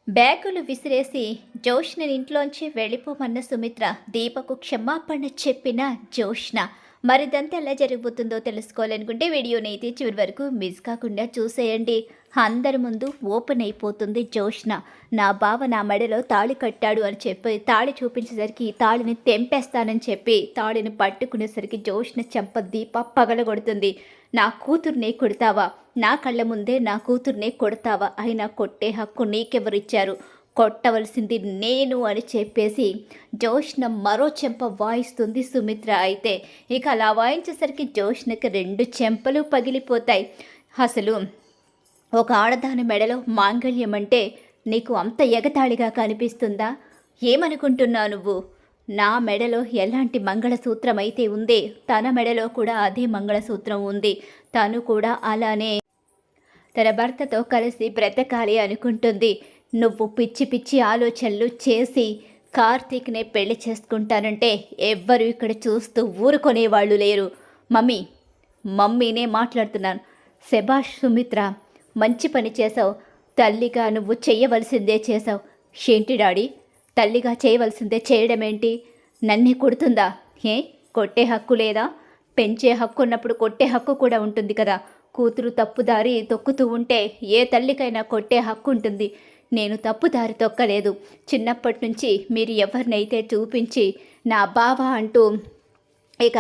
బ్యాగులు విసిరేసి జోష్న ఇంట్లోంచి వెళ్ళిపోమన్న సుమిత్ర దీపకు క్షమాపణ చెప్పిన జోష్న. మరిదంతా ఎలా జరగబోతుందో తెలుసుకోవాలనుకుంటే వీడియోని అయితే చివరి వరకు మిస్ కాకుండా చూసేయండి. అందరి ముందు ఓపెన్ అయిపోతుంది జోష్న. నా బావ నా మెడలో తాళి కట్టాడు అని చెప్పి తాళి చూపించేసరికి తాళిని తెంపేస్తానని చెప్పి తాళిని పట్టుకునేసరికి జోష్న చెంప దీప పగలగొడుతుంది. నా కూతుర్నే కొడతావా? నా కళ్ళ ముందే నా కూతుర్నే కొడతావా? అయినా కొట్టే హక్కు నీకెవరిచ్చారు? కొట్టవలసింది నేను అని చెప్పేసి జోష్న మరో చెంప వాయిస్తుంది సుమిత్ర. అయితే ఇక అలా వాయించేసరికి జోష్నకి రెండు చెంపలు పగిలిపోతాయి. అసలు ఒక ఆడదాని మెడలో మాంగళ్యం అంటే నీకు అంత ఎగతాళిగా కనిపిస్తుందా? ఏమనుకుంటున్నావు నువ్వు? నా మెడలో ఎలాంటి మంగళసూత్రం అయితే ఉంది, తన మెడలో కూడా అదే మంగళసూత్రం ఉంది. తను కూడా అలానే తన భర్తతో కలిసి బ్రతకాలి అనుకుంటుంది. నువ్వు పిచ్చి పిచ్చి ఆలోచనలు చేసి కార్తీక్నే పెళ్లి చేసుకుంటానంటే ఎవ్వరు ఇక్కడ చూస్తూ ఊరుకొనేవాళ్ళు లేరు. మమ్మీనే మాట్లాడుతున్నాను. శభాష్ సుమిత్ర, మంచి పని చేసావు. తల్లిగా నువ్వు చెయ్యవలసిందే చేసావు. షేంటి డాడీ, తల్లిగా చేయవలసిందే చేయడమేంటి? నన్నే కొడుతుందా? కొట్టే హక్కు లేదా? పెంచే హక్కు ఉన్నప్పుడు కొట్టే హక్కు కూడా ఉంటుంది కదా. కూతురు తప్పుదారి తొక్కుతూ ఉంటే ఏ తల్లికైనా కొట్టే హక్కు ఉంటుంది. నేను తప్పుదారి తొక్కలేదు. చిన్నప్పటి నుంచి మీరు ఎవరినైతే చూపించి నా బావ అంటూ ఇక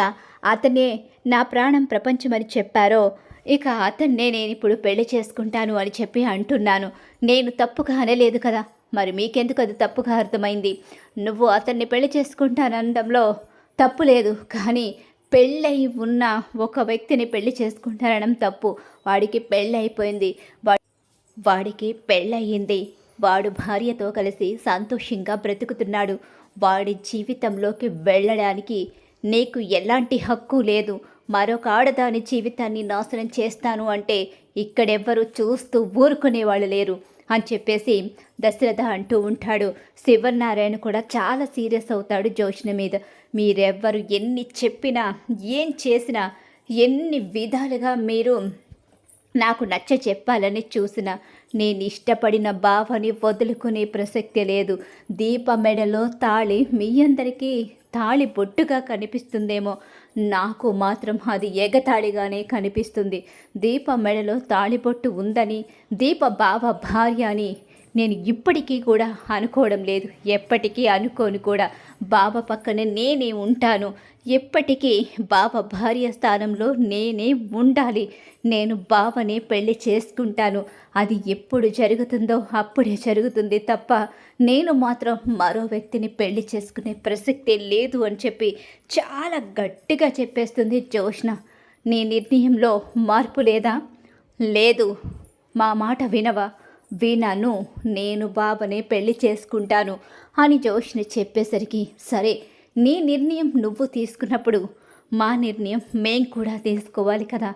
అతనే నా ప్రాణం ప్రపంచమని చెప్పారో, ఇక అతన్నే నేను ఇప్పుడు పెళ్లి చేసుకుంటాను అని చెప్పి అంటున్నాను. నేను తప్పుగా అనలేదు కదా. మరి మీకెందుకు అది తప్పుగా అర్థమైంది? నువ్వు అతన్ని పెళ్లి చేసుకుంటానడంలో తప్పు లేదు, కానీ పెళ్ళై ఉన్న ఒక వ్యక్తిని పెళ్లి చేసుకుంటానడం తప్పు. వాడికి పెళ్ళైపోయింది, వాడికి పెళ్ళయింది. వాడు భార్యతో కలిసి సంతోషంగా బ్రతుకుతున్నాడు. వాడి జీవితంలోకి వెళ్ళడానికి నీకు ఎలాంటి హక్కు లేదు. మరొక ఆడదాని జీవితాన్ని నాశనం చేస్తాను అంటే ఇక్కడెవ్వరూ చూస్తూ ఊరుకునేవాళ్ళు లేరు అని చెప్పేసి దశరథ అంటూ ఉంటాడు. శివనారాయణ కూడా చాలా సీరియస్ అవుతాడు జోష్న మీద. మీరెవ్వరు ఎన్ని చెప్పినా, ఏం చేసినా, ఎన్ని విధాలుగా మీరు నాకు నచ్చ చెప్పాలని చూసిన నేను ఇష్టపడిన బావని వదులుకునే ప్రసక్తి లేదు. దీప మెడలో తాళి మీ అందరికీ తాళి బొట్టుగా కనిపిస్తుందేమో, నాకు మాత్రం అది ఎగతాళిగానే కనిపిస్తుంది. దీప మెడలో తాళిబొట్టు ఉందని, దీప బావ భార్య అని నేను ఇప్పటికీ కూడా అనుకోవడం లేదు. ఎప్పటికీ అనుకోను కూడా. బావ పక్కనే నేనే ఉంటాను. ఎప్పటికీ బావ భార్య స్థానంలో నేనే ఉండాలి. నేను బావనే పెళ్లి చేసుకుంటాను. అది ఎప్పుడు జరుగుతుందో అప్పుడే జరుగుతుంది తప్ప నేను మాత్రం మరో వ్యక్తిని పెళ్లి చేసుకునే ప్రసక్తే లేదు అని చెప్పి చాలా గట్టిగా చెప్పేస్తుంది జోష్న. నీ నిర్ణయంలో మార్పు లేదా? లేదు. మా మాట వినవా? వినను. నేను బావనే పెళ్లి చేసుకుంటాను అని జోష్ని చెప్పేసరికి, సరే నీ నిర్ణయం నువ్వు తీసుకున్నప్పుడు మా నిర్ణయం మేం కూడా తీసుకోవాలి కదా.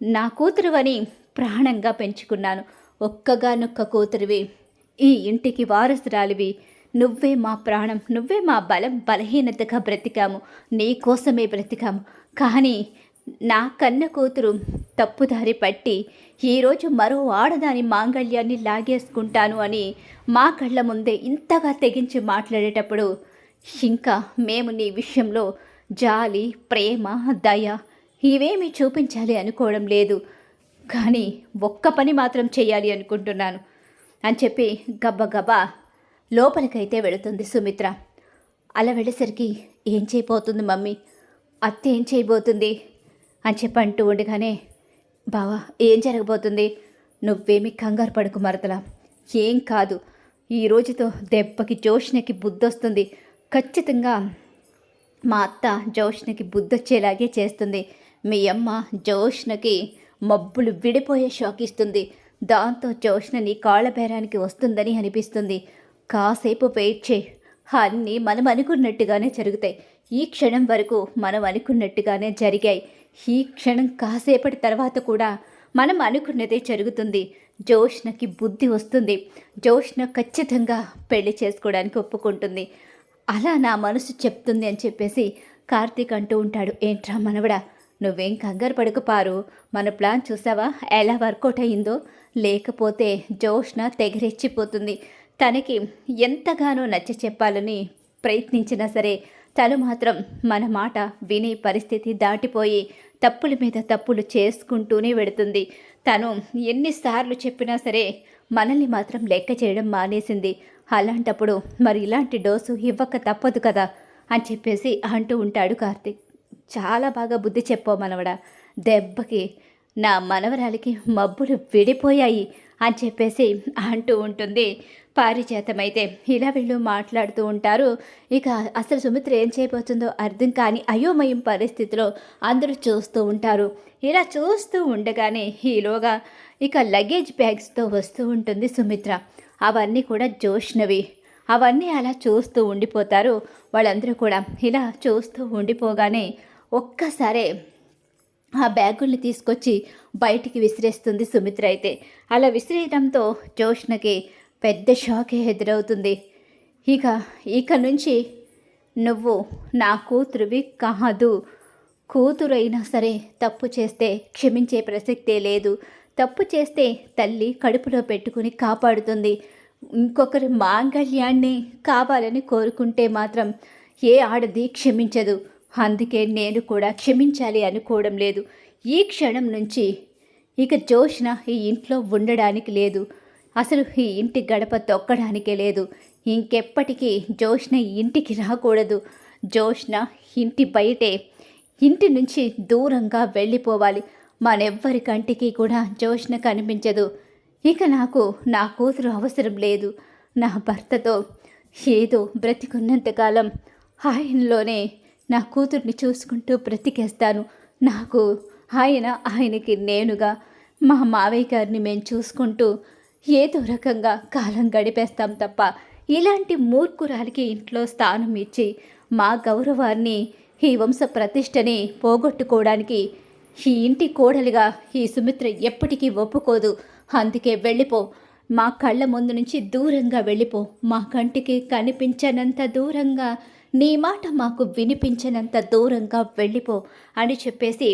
నా కూతురు అని ప్రాణంగా పెంచుకున్నాను. ఒక్కగానొక్క కూతురివి, ఈ ఇంటికి వారసురాలివి. నువ్వే మా ప్రాణం, నువ్వే మా బలం. బలహీనతగా బ్రతికాము, నీ కోసమే బ్రతికాము. కానీ నా కన్న కూతురు తప్పుదారి పట్టి ఈరోజు మరో ఆడదాని మాంగళ్యాన్ని లాగేసుకుంటాను అని మా కళ్ళ ముందే ఇంతగా తెగించి మాట్లాడేటప్పుడు ఇంకా మేము నీ విషయంలో జాలి, ప్రేమ, దయ ఇవేమీ చూపించాలి అనుకోవడం లేదు. కానీ ఒక్క పని మాత్రం చేయాలి అనుకుంటున్నాను అని చెప్పి గబ్బగబ్బా లోపలికైతే వెళుతుంది సుమిత్ర. అలా వెళ్ళేసరికి ఏం చేయబోతుంది మమ్మీ, అత్త ఏం చేయబోతుంది అని చెప్పి అంటూ ఉండగానే, బావా ఏం జరగబోతుంది? నువ్వేమి కంగారు పడుకు మరదలా, ఏం కాదు. ఈ రోజుతో దెబ్బకి జోష్నకి బుద్ధొస్తుంది. ఖచ్చితంగా మా అత్త జోష్నకి బుద్ధొచ్చేలాగే చేస్తుంది. మీ అమ్మ జోష్నకి మబ్బులు విడిపోయే షాక్ ఇస్తుంది. దాంతో జోష్న నీ కాళ్ళ బేరానికి వస్తుందని అనిపిస్తుంది. కాసేపు వెయిట్ చేయి, అన్నీ మనం అనుకున్నట్టుగానే జరుగుతాయి. ఈ క్షణం వరకు మనం అనుకున్నట్టుగానే జరిగాయి. ఈ క్షణం కాసేపటి తర్వాత కూడా మనం అనుకున్నదే జరుగుతుంది. జోష్నకి బుద్ధి వస్తుంది. జోష్న ఖచ్చితంగా పెళ్లి చేసుకోవడానికి ఒప్పుకుంటుంది. అలా నా మనసు చెప్తుంది అని చెప్పేసి కార్తీక్ అంటూ ఉంటాడు. ఏంట్రా మనవడా, నువ్వేం కంగారు పడుకు పారు. మన ప్లాన్ చూసావా ఎలా వర్కౌట్ అయ్యిందో? లేకపోతే జోష్న తెగరెచ్చిపోతుంది. తనకి ఎంతగానో నచ్చ చెప్పాలని ప్రయత్నించినా సరే తను మాత్రం మన మాట వినే పరిస్థితి దాటిపోయి తప్పుల మీద తప్పులు చేసుకుంటూనే వెడుతుంది. తను ఎన్నిసార్లు చెప్పినా సరే మనల్ని మాత్రం లెక్క చేయడం మానేసింది. అలాంటప్పుడు మరి ఇలాంటి డోసు ఇవ్వక తప్పదు కదా అని చెప్పేసి అంటూ ఉంటాడు కార్తీక్. చాలా బాగా బుద్ధి చెప్పావు మనవడా, దెబ్బకి నా మనవరాలికి మబ్బులు విడిపోయాయి అని చెప్పేసి అంటూ ఉంటుంది. పారిజాతమైతే ఇలా వీళ్ళు మాట్లాడుతూ ఉంటారు. ఇక అసలు సుమిత్ర ఏం చేయబోతుందో అర్థం కాని అయోమయం పరిస్థితిలో అందరూ చూస్తూ ఉంటారు. ఇలా చూస్తూ ఉండగానే ఈలోగా ఇక లగేజ్ బ్యాగ్స్తో వస్తూ ఉంటుంది సుమిత్ర. అవన్నీ కూడా జోష్నవి. అవన్నీ అలా చూస్తూ ఉండిపోతారు వాళ్ళందరూ కూడా. ఇలా చూస్తూ ఉండిపోగానే ఒక్కసారే ఆ బ్యాగుల్ని తీసుకొచ్చి బయటికి విసిరేస్తుంది సుమిత్ర. అయితే అలా విసిరేయడంతో జోష్నకి పెద్ద షాకే ఎదురవుతుంది. ఇక నుంచి నువ్వు నా కూతురువి కాదు. కూతురైనా సరే తప్పు చేస్తే క్షమించే ప్రసక్తే లేదు. తప్పు చేస్తే తల్లి కడుపులో పెట్టుకుని కాపాడుతుంది. ఇంకొకరి మాంగళ్యాన్ని కావాలని కోరుకుంటే మాత్రం ఏ ఆడది క్షమించదు. అందుకే నేను కూడా క్షమించాలి అనుకోవడం లేదు. ఈ క్షణం నుంచి ఇక జోష్న ఈ ఇంట్లో ఉండడానికి లేదు. అసలు ఈ ఇంటి గడప తొక్కడానికే లేదు. ఇంకెప్పటికీ జోష్న ఇంటికి రాకూడదు. జోష్న ఇంటి బయటే, ఇంటి నుంచి దూరంగా వెళ్ళిపోవాలి. మనెవ్వరి కంటికి కూడా జోష్న కనిపించదు. ఇక నాకు నా కూతురు అవసరం లేదు. నా భర్తతో ఏదో బ్రతికున్నంతకాలం ఆయనలోనే నా కూతుర్ని చూసుకుంటూ బ్రతికేస్తాను. నాకు ఆయనకి నేనుగా మా మావయ్య గారిని మేము చూసుకుంటూ ఏదో రకంగా కాలం గడిపేస్తాం తప్ప ఇలాంటి మూర్ఖురాలికి ఇంట్లో స్థానం ఇచ్చి మా గౌరవాన్ని, ఈ వంశ ప్రతిష్టని పోగొట్టుకోవడానికి ఈ ఇంటి కోడలిగా ఈ సుమిత్ర ఎప్పటికీ ఒప్పుకోదు. అందుకే వెళ్ళిపో. మా కళ్ళ ముందు నుంచి దూరంగా వెళ్ళిపో. మా కంటికి కనిపించనంత దూరంగా, నీ మాట మాకు వినిపించనంత దూరంగా వెళ్ళిపో అని చెప్పేసి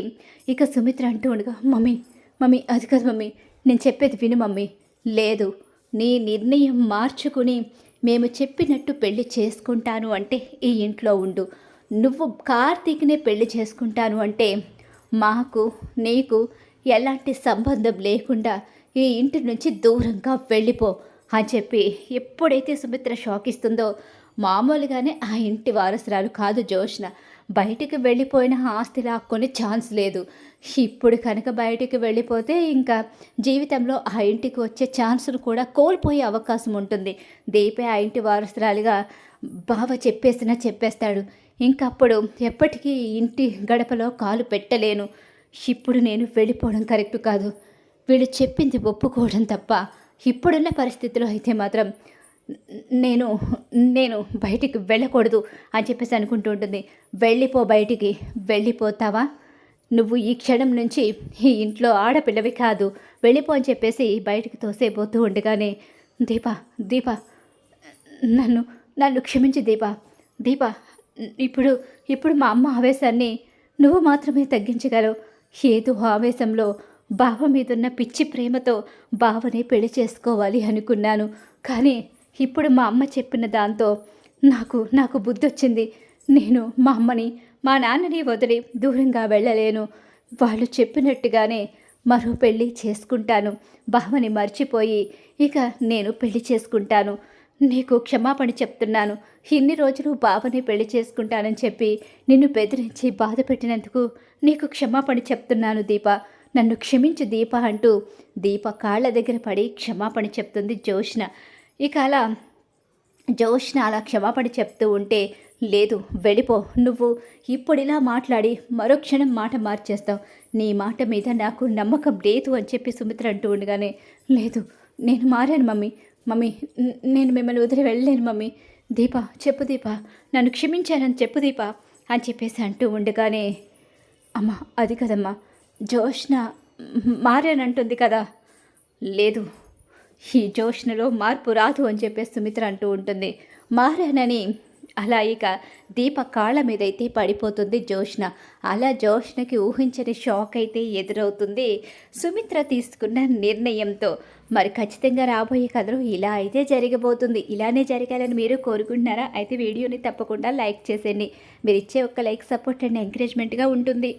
ఇక సుమిత్ర అంటూ ఉండగా, మమ్మీ అది కాదు మమ్మీ, నేను చెప్పేది విను మమ్మీ. లేదు, నీ నిర్ణయం మార్చుకుని మేము చెప్పినట్టు పెళ్లి చేసుకుంటాను అంటే ఈ ఇంట్లో ఉండు. నువ్వు కార్తీక్నే పెళ్లి చేసుకుంటాను అంటే మాకు నీకు ఎలాంటి సంబంధం లేకుండా ఈ ఇంటి నుంచి దూరంగా వెళ్ళిపో అని చెప్పి ఎప్పుడైతే సుమిత్ర షాక్ ఇస్తుందో, మామూలుగానే ఆ ఇంటి వారసురాలు కాదు జోష్న. బయటికి వెళ్ళిపోయిన ఆస్తి లాక్కొని ఛాన్స్ లేదు. ఇప్పుడు కనుక బయటికి వెళ్ళిపోతే ఇంకా జీవితంలో ఆ ఇంటికి వచ్చే ఛాన్సును కూడా కోల్పోయే అవకాశం ఉంటుంది. దీపే ఆ ఇంటి వారసురాలిగా బావ చెప్పేస్తాడు. ఇంకప్పుడు ఎప్పటికీ ఇంటి గడపలో కాలు పెట్టలేను. ఇప్పుడు నేను వెళ్ళిపోవడం కరెక్ట్ కాదు. వీళ్ళు చెప్పింది ఒప్పుకోవడం తప్ప ఇప్పుడున్న పరిస్థితిలో అయితే మాత్రం నేను బయటికి వెళ్ళకూడదు అని చెప్పేసి అనుకుంటూ ఉంటుంది. వెళ్ళిపో, బయటికి వెళ్ళిపోతావా? నువ్వు ఈ క్షణం నుంచి ఈ ఇంట్లో ఆడపిల్లవి కాదు, వెళ్ళిపో అని చెప్పేసి బయటికి తోసేపోతూ ఉండగానే, దీప నన్ను క్షమించి దీప ఇప్పుడు మా అమ్మ ఆవేశాన్ని నువ్వు మాత్రమే తగ్గించగలవు. ఏదో ఆవేశంలో బావ మీదున్న పిచ్చి ప్రేమతో బావనే పెళ్లి చేసుకోవాలి అనుకున్నాను. కానీ ఇప్పుడు మా అమ్మ చెప్పిన దాంతో నాకు బుద్ధి వచ్చింది. నేను మా అమ్మని, మా నాన్నని వదిలి దూరంగా వెళ్ళలేను. వాళ్ళు చెప్పినట్టుగానే మరో పెళ్ళి చేసుకుంటాను. బావని మర్చిపోయి ఇక నేను పెళ్లి చేసుకుంటాను. నీకు క్షమాపణ చెప్తున్నాను. ఇన్ని రోజులు బావని పెళ్లి చేసుకుంటానని చెప్పి నిన్ను బెదిరించి బాధ పెట్టినందుకు నీకు క్షమాపణ చెప్తున్నాను దీప. నన్ను క్షమించు దీప అంటూ దీప కాళ్ళ దగ్గర పడి క్షమాపణ చెప్తుంది జోష్న. ఇక అలా జోష్న అలా క్షమాపణ చెప్తూ ఉంటే, లేదు వెళ్ళిపో, నువ్వు ఇప్పుడు ఇలా మాట్లాడి మరో క్షణం మాట మార్చేస్తావు. నీ మాట మీద నాకు నమ్మకం లేదు అని చెప్పి సుమిత్ర అంటూ ఉండగానే, లేదు నేను మారాను మమ్మీ, నేను మిమ్మల్ని వదిలి వెళ్ళలేను మమ్మీ. దీప చెప్పు దీప, నన్ను క్షమించానని చెప్పు దీప అని చెప్పేసి అంటూ ఉండగానే, అమ్మ అది కదమ్మా, జోష్న మారానంటుంది కదా. లేదు, ఈ జోష్నలో మార్పు రాదు అని చెప్పేసి సుమిత్ర అంటూ ఉంటుంది. మారానని అలా ఇక దీప కాళ్ళ మీదైతే పడిపోతుంది జోష్న. అలా జోష్నకి ఊహించని షాక్ అయితే ఎదురవుతుంది సుమిత్ర తీసుకున్న నిర్ణయంతో. మరి ఖచ్చితంగా రాబోయే కథలో ఇలా అయితే జరగబోతుంది. ఇలానే జరగాలని మీరు కోరుకుంటున్నారా? అయితే వీడియోని తప్పకుండా లైక్ చేసేయండి. మీరు ఇచ్చే ఒక్క లైక్ సపోర్ట్ అండ్ ఎంకరేజ్మెంట్గా ఉంటుంది.